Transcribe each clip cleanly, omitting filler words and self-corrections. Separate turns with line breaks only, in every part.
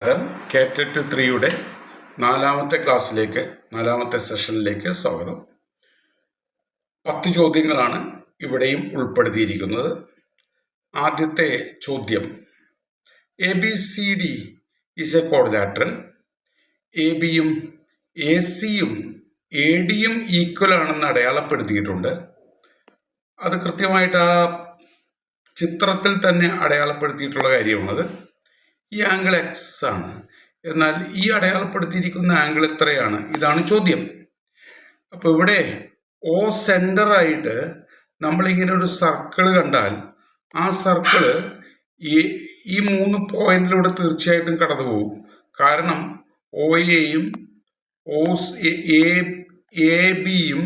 കേറ്ററ്റ് 3യുടെ നാലാമത്തെ ക്ലാസ്സിലേക്ക്, നാലാമത്തെ സെഷനിലേക്ക് സ്വാഗതം. 10 ചോദ്യങ്ങളാണ് ഇവിടെയും ഉൾപ്പെടുത്തിയിരിക്കുന്നത്. ആദ്യത്തെ ചോദ്യം, ABCD ഈസ് എ ക്വാഡ്രിലാറ്ററൽ. AB-യും AC-യും AD-യും ഈക്വൽ ആണെന്ന് അടയാളപ്പെടുത്തിയിട്ടുണ്ട്. അത് കൃത്യമായിട്ട് ആ ചിത്രത്തിൽ തന്നെ അടയാളപ്പെടുത്തിയിട്ടുള്ള കാര്യമാണത്. ഈ ആംഗിൾ എക്സ് ആണ്. എന്നാൽ ഈ അടയാളപ്പെടുത്തിയിരിക്കുന്ന ആംഗിൾ എത്രയാണ്? ഇതാണ് ചോദ്യം. അപ്പോൾ ഇവിടെ O സെന്ററായിട്ട് നമ്മളിങ്ങനെ ഒരു സർക്കിള് കണ്ടാൽ ആ സർക്കിള് ഈ 3 പോയിന്റിലൂടെ തീർച്ചയായിട്ടും കടന്നു പോകും. കാരണം OAയും AB-യും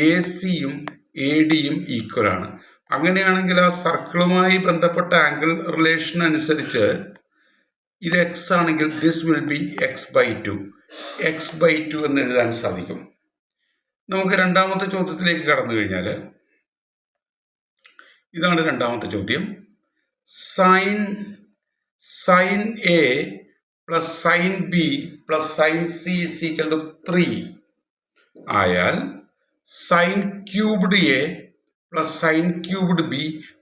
AC-യും AD-യും ഈക്വലാണ്. അങ്ങനെയാണെങ്കിൽ ആ സർക്കിളുമായി ബന്ധപ്പെട്ട ആംഗിൾ റിലേഷൻ അനുസരിച്ച് ഇത് എക്സ് ആണെങ്കിൽ ദിസ് വിൽ ബി x/2 എന്ന് എഴുതാൻ സാധിക്കും. നമുക്ക് രണ്ടാമത്തെ ചോദ്യത്തിലേക്ക് കടന്നു കഴിഞ്ഞാൽ ഇതാണ് രണ്ടാമത്തെ ചോദ്യം. Sine A plus sine B plus sine C = 3 ആയാൽ sine cubed A plus sine cubed B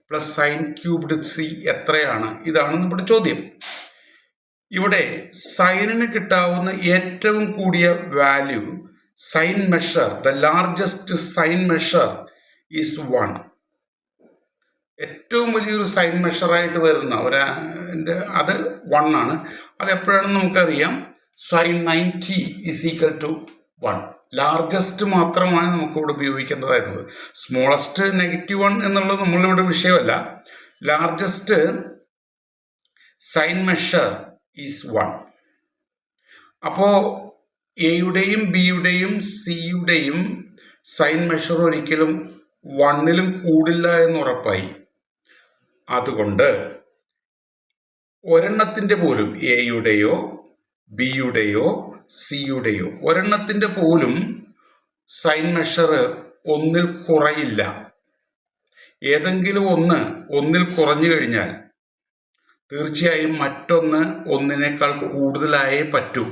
plus sine cubed C എത്രയാണ്? ഇതാണ് നമ്മുടെ ചോദ്യം. ഇവിടെ സൈനിന് കിട്ടാവുന്ന ഏറ്റവും കൂടിയ value, sine measure, the largest sine measure is 1. ഏറ്റവും വലിയൊരു സൈൻ മെഷറായിട്ട് വരുന്ന അത് 1 ആണ്. അത് എപ്പോഴാണെന്ന് നമുക്കറിയാം. സൈൻ 90 = 1. ലാർജസ്റ്റ് മാത്രമാണ് നമുക്കിവിടെ ഉപയോഗിക്കേണ്ടതായിരുന്നത്. സ്മോളസ്റ്റ് -1 എന്നുള്ളത് നമ്മളിവിടെ വിഷയമല്ല. Largest sine measure is 1. അപ്പോൾ എയുടെയും ബിയുടെയും സിയുടെയും സൈൻ മെഷർ ഒരിക്കലും 1-ലും കൂടില്ല എന്ന് ഉറപ്പായി. അതുകൊണ്ട് ഒരെണ്ണത്തിൻ്റെ പോലും, എയുടെയോ ബിയുടെയോ സിയുടെയോ ഒരെണ്ണത്തിൻ്റെ പോലും സൈൻ മെഷർ 1-ൽ കുറയില്ല. ഏതെങ്കിലും 1-ൽ കുറഞ്ഞു കഴിഞ്ഞാൽ തീർച്ചയായും മറ്റൊന്ന് 1-നേക്കാൾ കൂടുതലായേ പറ്റൂ.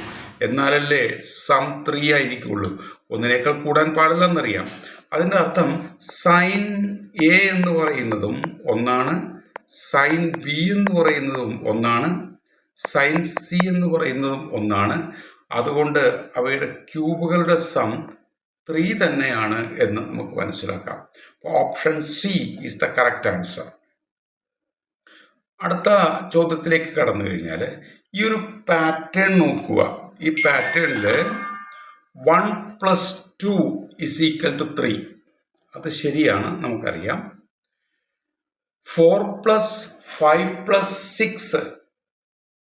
എന്നാലല്ലേ സം 3 ആയിരിക്കുള്ളൂ. 1-നേക്കാൾ കൂടാൻ പാടില്ലെന്നറിയാം. അതിൻ്റെ അർത്ഥം സൈൻ A എന്ന് പറയുന്നതും 1 ആണ്, സൈൻ B എന്ന് പറയുന്നതും 1 ആണ്, സൈൻ C എന്ന് പറയുന്നതും 1 ആണ്. അതുകൊണ്ട് അവയുടെ ക്യൂബുകളുടെ സം 3 തന്നെയാണ് എന്ന് നമുക്ക് മനസ്സിലാക്കാം. Option C is the correct answer. അടുത്ത ചോദ്യത്തിലേക്ക് കടന്നു കഴിഞ്ഞാൽ ഈ ഒരു പാറ്റേൺ നോക്കുക. ഈ പാറ്റേണിൽ 1 + 2 = 3. അത് ശരിയാണ്, നമുക്കറിയാം. 4 + 5 + 6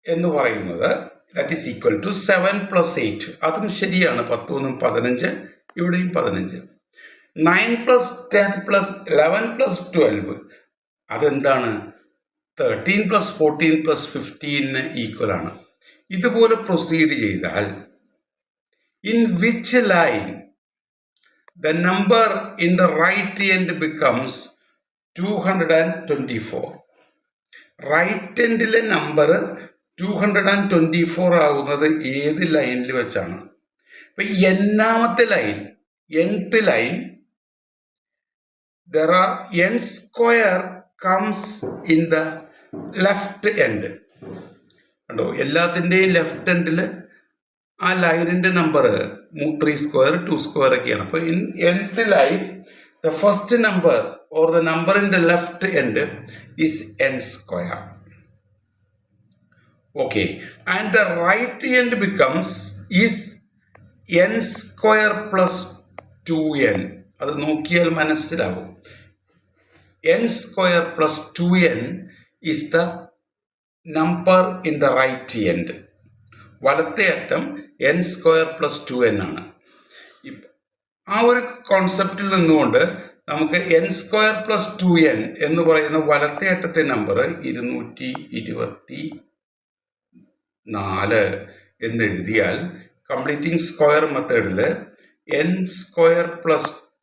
എന്ന് പറയുന്നത് ദാറ്റ് ഈസ് ഈക്വൽ ടു 7 + 8. അതും ശരിയാണ്. 10 × 15, ഇവിടെയും 15. 9 + 10 + 11 + 12 അതെന്താണ്? 13 + 14 + 15 ഈക്വൽ ആണ്. ഇതുപോലെ പ്രൊസീഡ് ചെയ്താൽ in which line the number in the right end becomes 224. Right എൻഡിലെ നമ്പർ 224 ആകുന്നത് ഏത് ലൈനിൽ വെച്ചാണ്? ഇപ്പൊ nth line there are n² comes in the left end. കണ്ടോ, എല്ലാത്തിൻ്റെയും ലെഫ്റ്റ് എൻഡിൽ ആ ലൈനിൻ്റെ നമ്പർ 3² 2² ഒക്കെയാണ്. അപ്പോൾ in nth line the first number or the number in the left end is n². Okay, and the right end becomes is n² + 2n. അത് നോക്കിയാൽ മനസ്സിലാവും. n² + 2n is the number in the right end. വലത്തെ അറ്റം n² + 2n ആണ്. ആ ഒരു കോൺസെപ്റ്റിൽ നിന്നുകൊണ്ട് നമുക്ക് n² + 2n എന്ന് പറയുന്ന വലത്തെ അറ്റത്തെ നമ്പർ 224 എന്നെഴുതിയാൽ കംപ്ലീറ്റിംഗ് സ്ക്വയർ മെത്തേഡിൽ n² +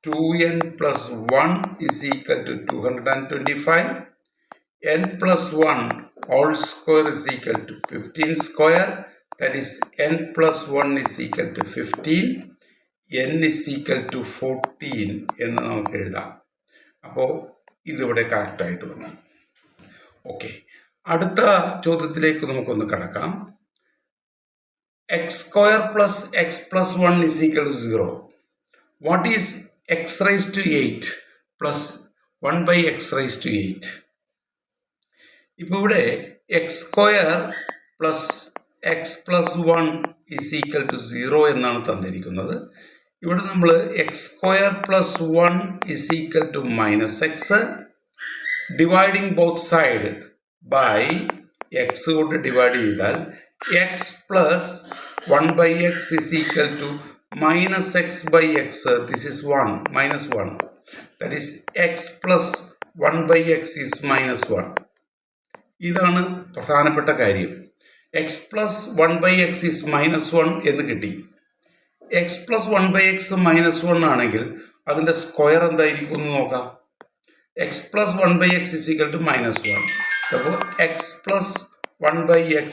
2n + 1 = 225. n plus 1 all square is equal to 15 square. That is n plus 1 is equal to 15. n is equal to 14 എന്ന് നമുക്ക് എഴുതാം. അപ്പോൾ ഇതിവിടെ കറക്റ്റായിട്ട് വന്നു. ഓക്കെ, അടുത്ത ചോദ്യത്തിലേക്ക് നമുക്കൊന്ന് കടക്കാം. X square plus X plus 1 is equal to 0. What is x raised to 8 plus 1 by x raised to 8? ഇപ്പോൾ ഇവിടെ X square plus X plus 1 is equal to 0 എന്നാണ് തന്നിരിക്കുന്നത്. ഇവിടെ നമ്മൾ X square plus 1 is equal to minus X, dividing both side by X കൊണ്ട് divide ചെയ്താൽ X plus 1 by x is equal to minus x by x. This is 1 minus 1. That is x plus 1 by x is minus 1. ഇതാണ് പ്രധാനപ്പെട്ട കാര്യം. X plus 1 by x is minus 1 എന്ന് കിട്ടി. X plus 1 by x minus 1 ആണെങ്കിൽ അതിൻ്റെ square എന്തായിരിക്കും എന്ന് നോക്കാം. X plus 1 by x is equal to minus 1. അപ്പോൾ X plus 1 by x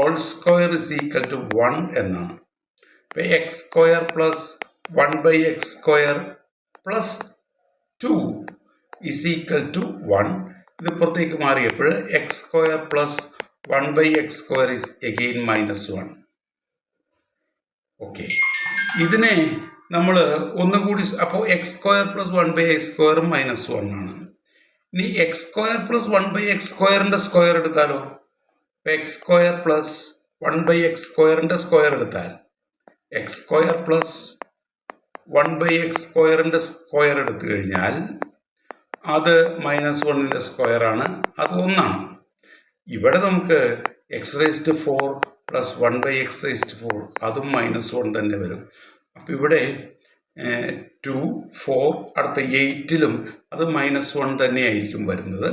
all square is equal to 1 എന്നാണ്. ഇപ്പോൾ x square plus 1 by x square plus 2 is equal to 1. ഇത് പുറത്തേക്ക് മാറിയപ്പോൾ x square plus 1 by x square is again minus 1. Okay, ഇതിനെ നമ്മൾ ഒന്നുകൂടി, അപ്പോൾ x square plus 1 by x square minus 1 ആണ്. ഇനി x square plus 1 by x സ്ക്വയറിൻ്റെ സ്ക്വയർ എടുത്താലോ? X square plus 1 by x സ്ക്വയറിൻ്റെ സ്ക്വയർ എടുത്താൽ x square plus 1 by x സ്ക്വയറിൻ്റെ സ്ക്വയർ എടുത്തു കഴിഞ്ഞാൽ അത് മൈനസ് 1ൻ്റെ സ്ക്വയർ ആണ്, അത് 1 ആണ്. ഇവിടെ നമുക്ക് X raised 4 plus 1 by x raised 4 അതും മൈനസ് 1 തന്നെ വരും. അപ്പോൾ ഇവിടെ 2 4 അടുത്ത 8ലും അത് മൈനസ് 1 തന്നെയായിരിക്കും വരുന്നത്.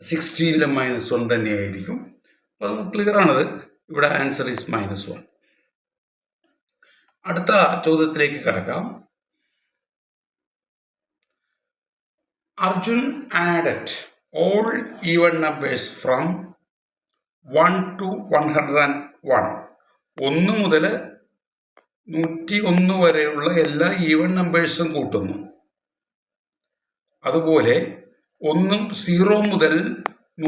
16ലും മൈനസ് 1 തന്നെയായിരിക്കും. അപ്പോൾ അത് ക്ലിയർ ആണത്. ഇവിടെ ആൻസർ ഈസ് മൈനസ് 1. അടുത്ത ചോദ്യത്തിലേക്ക് കടക്കാം. Arjun added all even numbers from 1 to 101. 1 മുതൽ 101 വരെയുള്ള എല്ലാ ഈവൻ നമ്പേഴ്സും കൂട്ടുന്നു. അതുപോലെ 0 മുതൽ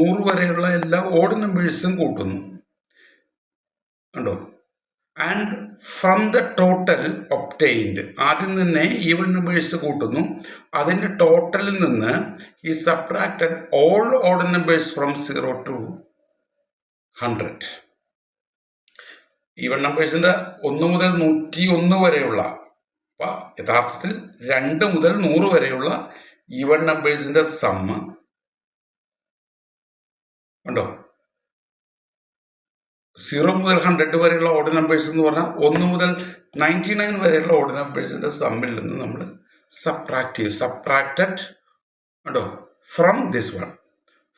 100 വരെയുള്ള എല്ലാ ഓഡ് നമ്പേഴ്സും കൂട്ടുന്നു. കണ്ടോ? And from the total obtained, ആദ്യം തന്നെ ഈവൻ നമ്പേഴ്സ് കൂട്ടുന്നു. അതിൻ്റെ ടോട്ടലിൽ നിന്ന് ഈ subtracted all odd numbers from 0 to 100. Even നമ്പേഴ്സിൻ്റെ 1 മുതൽ 101 വരെയുള്ള, അപ്പം യഥാർത്ഥത്തിൽ 2 മുതൽ 100 വരെയുള്ള ഈവൻ നമ്പേഴ്സിൻ്റെ സമ്മ് ഉണ്ടോ. 0 മുതൽ 100 വരെയുള്ള ഓഡ് നമ്പേഴ്സ് എന്ന് പറഞ്ഞാൽ 1 മുതൽ 99 വരെയുള്ള ഓഡ് നമ്പേഴ്സിൻ്റെ സമ്മിൽ നിന്ന് നമ്മൾ സബ്ട്രാക്റ്റഡ് ഉണ്ടോ from this one,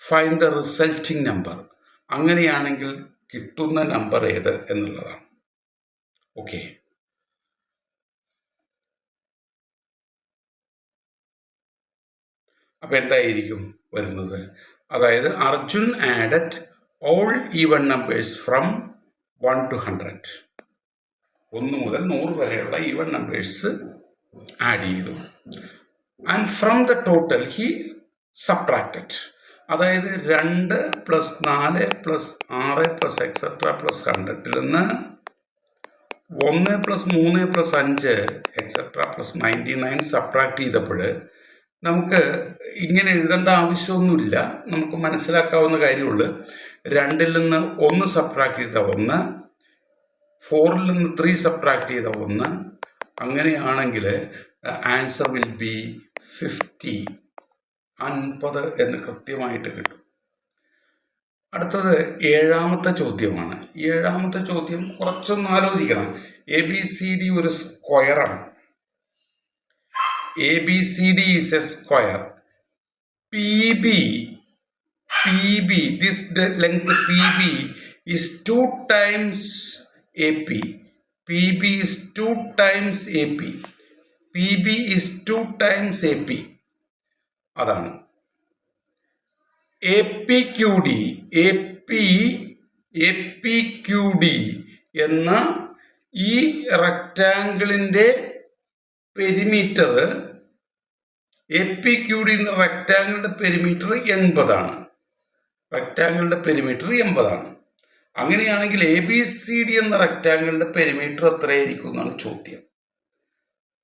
find the resulting number. അങ്ങനെയാണെങ്കിൽ കിട്ടുന്ന നമ്പർ ഏത് എന്നുള്ളതാണ്. ഓക്കെ, അപ്പം എന്തായിരിക്കും വരുന്നത്? അതായത് Arjun added all even numbers from 1 to 100. 1 മുതൽ 100 വരെയുള്ള ഈവൻ നമ്പേഴ്സ് ആഡ് ചെയ്തു. And from the total he subtracted, അതായത് 2 plus 4 plus 6 plus etcetera plus 100ൽ നിന്ന് 1 plus 3 plus 5 etcetera plus 99 subtract ചെയ്തപ്പോൾ നമുക്ക് ഇങ്ങനെ എഴുതേണ്ട ആവശ്യമൊന്നുമില്ല. നമുക്ക് മനസ്സിലാക്കാവുന്ന കാര്യമുള്ളൂ. 2ൽ നിന്ന് 1 സബ്ട്രാക്ട് ചെയ്ത 1, 4ൽ നിന്ന് 3 സബ്ട്രാക്ട് ചെയ്ത 1. അങ്ങനെയാണെങ്കിൽ ആൻസർ വിൽ ബി 50 എന്ന് കൃത്യമായിട്ട് കിട്ടും. അടുത്തത് 7ാമത്തെ ചോദ്യമാണ്. 7ാമത്തെ ചോദ്യം കുറച്ചൊന്ന് ആലോചിക്കണം. ABCD ഒരു സ്ക്വയറാണ്. ABCD is a square. PB, this length PB is 2 times AP. PB is 2 times AP. PB is 2 times AP. അതാണ്. എ പി ക്യു ഡി എന്ന ഈ റെക്റ്റാങ്കിളിൻ്റെ perimeter, A P Q D എന്ന റെക്റ്റാങ്കിളിൻ്റെ പെരിമീറ്റർ 80ആണ്. റെക്റ്റാങ്കിളിൻ്റെ പെരിമീറ്റർ 80ആണ്. അങ്ങനെയാണെങ്കിൽ A B C D എന്ന റെക്റ്റാങ്കിളിൻ്റെ perimeter എത്രയായിരിക്കും എന്നാണ് ചോദ്യം.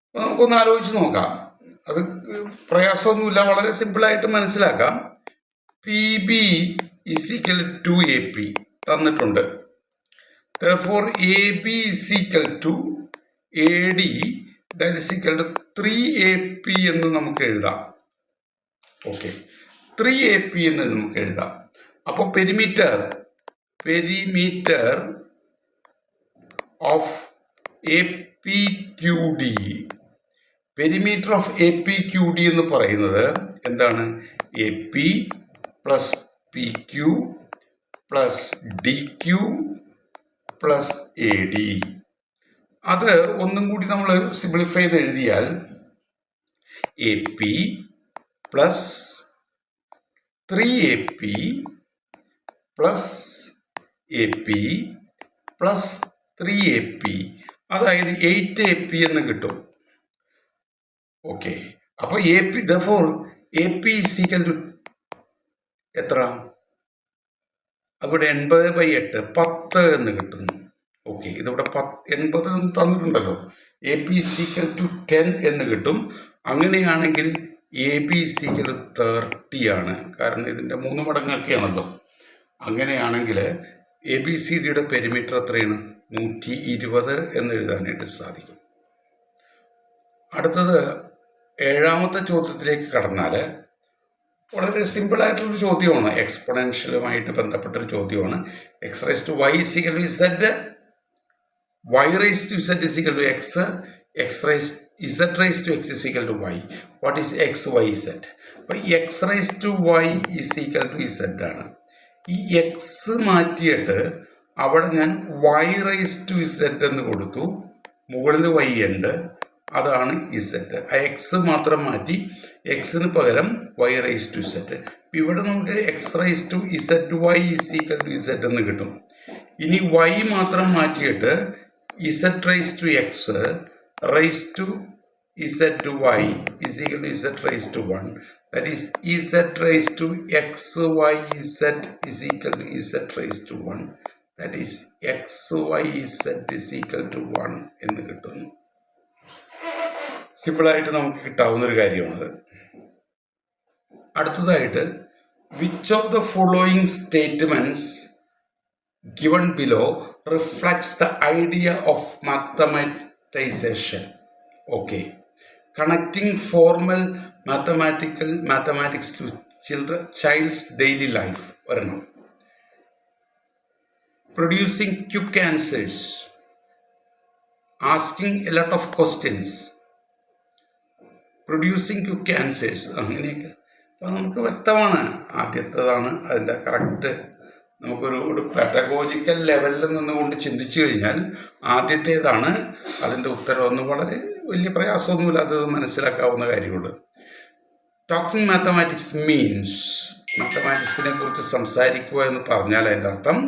അപ്പോൾ നമുക്കൊന്ന് ആലോചിച്ച് നോക്കാം. അത് പ്രയാസമൊന്നുമില്ല, വളരെ സിമ്പിളായിട്ട് മനസ്സിലാക്കാം. P B is equal to A P തന്നിട്ടുണ്ട്. Therefore, AB is equal to AD, that is equal to 3AP എന്ന് നമുക്ക് എഴുതാം. ഓക്കെ, 3AP എന്ന് നമുക്ക് എഴുതാം. അപ്പോൾ perimeter of A P Q D, perimeter of A P Q D എന്ന് പറയുന്നത് എന്താണ്? A P plus P Q plus D Q plus A D. അത് ഒന്നും കൂടി നമ്മൾ സിംപ്ലിഫൈ ചെയ്ത് എഴുതിയാൽ A P plus 3AP plus A P plus 3AP, അതായത് 8AP എന്ന് കിട്ടും. ഓക്കെ, അപ്പോൾ A P therefore A P equal to എത്ര? അവിടെ 80/8 10 എന്ന് കിട്ടുന്നു. ഓക്കെ, ഇതിവിടെ 80 എന്ന് തന്നിട്ടുണ്ടല്ലോ. എ പി ഈക്വൽ ടു 10 എന്ന് കിട്ടും. അങ്ങനെയാണെങ്കിൽ എ ബി ഈക്വൽ ടു 30 ആണ്, കാരണം ഇതിൻ്റെ 3 മടങ്ങൊക്കെയാണല്ലോ. അങ്ങനെയാണെങ്കിൽ എ ബി സി ഡിയുടെ പെരിമീറ്റർ എത്രയാണ്? 120 എന്ന് എഴുതാനായിട്ട് സാധിക്കും. അടുത്തത് 7ാമത്തെ ചോദ്യത്തിലേക്ക് കടന്നാൽ വളരെ സിമ്പിളായിട്ടുള്ളൊരു ചോദ്യമാണ്, എക്സ്പൊണൻഷ്യലുമായിട്ട് ബന്ധപ്പെട്ടൊരു ചോദ്യമാണ്. X raise to y is equal to Z, y raise to z is equal to x, z raise to x is equal to y. What is X Y z? അപ്പോൾ x raise to y is equal to z ആണ്. ഈ X മാറ്റിയിട്ട് അവിടെ ഞാൻ Y raise to Z എന്ന് കൊടുത്തു, മുകളിൽ Y ഉണ്ട്, അതാണ് ഇസഡ്. ആ എക്സ് മാത്രം മാറ്റി എക്സിന് പകരം വൈ റൈസ് ടു ഇസഡ്. ഇവിടെ നമുക്ക് X raise to Z Y is equal to Z എന്ന് കിട്ടും. ഇനി വൈ മാത്രം മാറ്റിയിട്ട് Z raise to X raise to Z Y is equal to Z raise to 1. That is Z raise to X Y Z is equal to Z raise to 1. That is X Y Z is equal to 1 എന്ന് കിട്ടുന്നു. സിമ്പിളായിട്ട് നമുക്ക് കിട്ടാവുന്നൊരു കാര്യമാണത്. അടുത്തതായിട്ട്, which of the following statements given below reflects the idea of mathematization? Okay, connecting formal mathematics to child's daily life. ഒരെണ്ണം. Producing quick answers, asking a lot of questions, producing quick answers, അങ്ങനെയൊക്കെ. അപ്പോൾ നമുക്ക് വ്യക്തമാണ് ആദ്യത്തേതാണ് അതിൻ്റെ correct. നമുക്കൊരു pedagogical ലെവലിൽ നിന്നുകൊണ്ട് ചിന്തിച്ചു കഴിഞ്ഞാൽ ആദ്യത്തേതാണ് അതിൻ്റെ ഉത്തരവെന്ന് വളരെ വലിയ പ്രയാസമൊന്നുമില്ല, അത് മനസ്സിലാക്കാവുന്ന കാര്യമുണ്ട്. ടോക്കിംഗ് മാത്തമാറ്റിക്സ് മീൻസ്, മാത്തമാറ്റിക്സിനെ കുറിച്ച് സംസാരിക്കുക എന്ന് പറഞ്ഞാൽ അതിൻ്റെ അർത്ഥം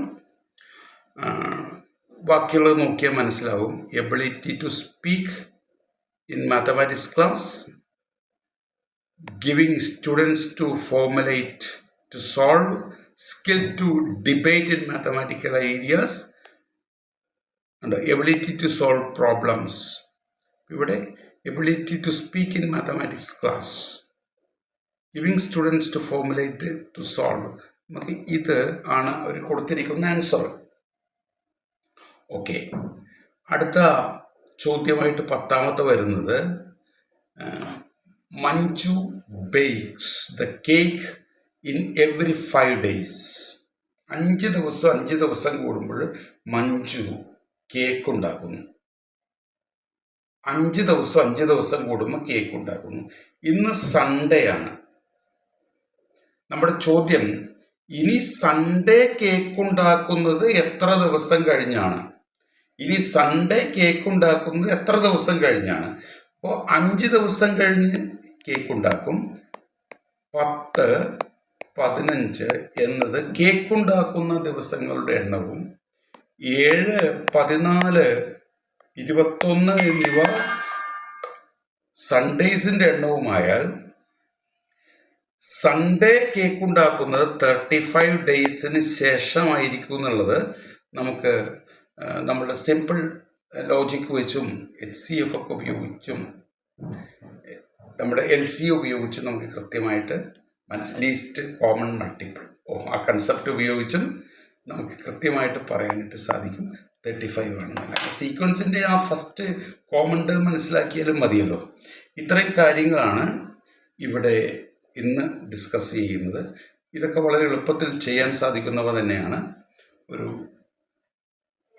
ബാക്കിയുള്ളത് നോക്കിയാൽ മനസ്സിലാവും. Ability to speak in mathematics class, giving students to formulate, to solve, skill to debate in mathematical ideas, and ability to solve problems. ഇവിടെ ability to speak in mathematics class, giving students to formulate, to solve. നമുക്ക് ഇത് ആണ് അവർ കൊടുത്തിരിക്കുന്ന answer. Okay, അടുത്ത ചോദ്യമായിട്ട് 10ാമത്തെ വരുന്നത്, Manju bakes the cake in every 5 days. 5 ദിവസം കൂടുമ്പോൾ Manju cake ഉണ്ടാക്കുന്നു. 5 ദിവസം കൂടുമ്പോൾ കേക്ക് ഉണ്ടാക്കുന്നു. ഇന്ന് സൺഡേ ആണ്. നമ്മുടെ ചോദ്യം, ഇനി സൺഡേ കേക്ക് ഉണ്ടാക്കുന്നത് എത്ര ദിവസം കഴിഞ്ഞാണ്? ഇനി സൺഡേ കേക്ക് ഉണ്ടാക്കുന്നത് എത്ര ദിവസം കഴിഞ്ഞാണ്? അപ്പോൾ 5 ദിവസം കഴിഞ്ഞ് കേക്ക് ഉണ്ടാക്കും. 10 15 എന്നത് കേക്കുണ്ടാക്കുന്ന ദിവസങ്ങളുടെ എണ്ണവും 7, 14, 21 എന്നിവ സൺഡേസിൻ്റെ എണ്ണവുമായാൽ സൺഡേ കേക്ക് ഉണ്ടാക്കുന്നത് 35 ഡേയ്സിന് ശേഷമായിരിക്കും എന്നുള്ളത് നമുക്ക് നമ്മുടെ സിമ്പിൾ ലോജിക് വെച്ചും HCF ഒക്കെ ഉപയോഗിച്ചും നമ്മുടെ LC ഉപയോഗിച്ചും നമുക്ക് കൃത്യമായിട്ട് ലീസ്റ്റ് കോമൺ മൾട്ടിപ്പിൾ ആ കൺസെപ്റ്റ് ഉപയോഗിച്ചും നമുക്ക് കൃത്യമായിട്ട് പറയാനായിട്ട് സാധിക്കും 35 ആണെന്നല്ല. സീക്വൻസിൻ്റെ ആ ഫസ്റ്റ് കോമൺ ടേം മനസ്സിലാക്കിയാലും മതിയല്ലോ. ഇത്രയും കാര്യങ്ങളാണ് ഇവിടെ ഇന്ന് ഡിസ്കസ് ചെയ്യുന്നത്. ഇതൊക്കെ വളരെ എളുപ്പത്തിൽ ചെയ്യാൻ സാധിക്കുന്നവ തന്നെയാണ്.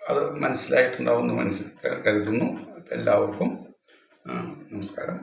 അത് മനസ്സിലായിട്ടുണ്ടാവുമെന്ന് കരുതുന്നു. എല്ലാവർക്കും നമസ്കാരം.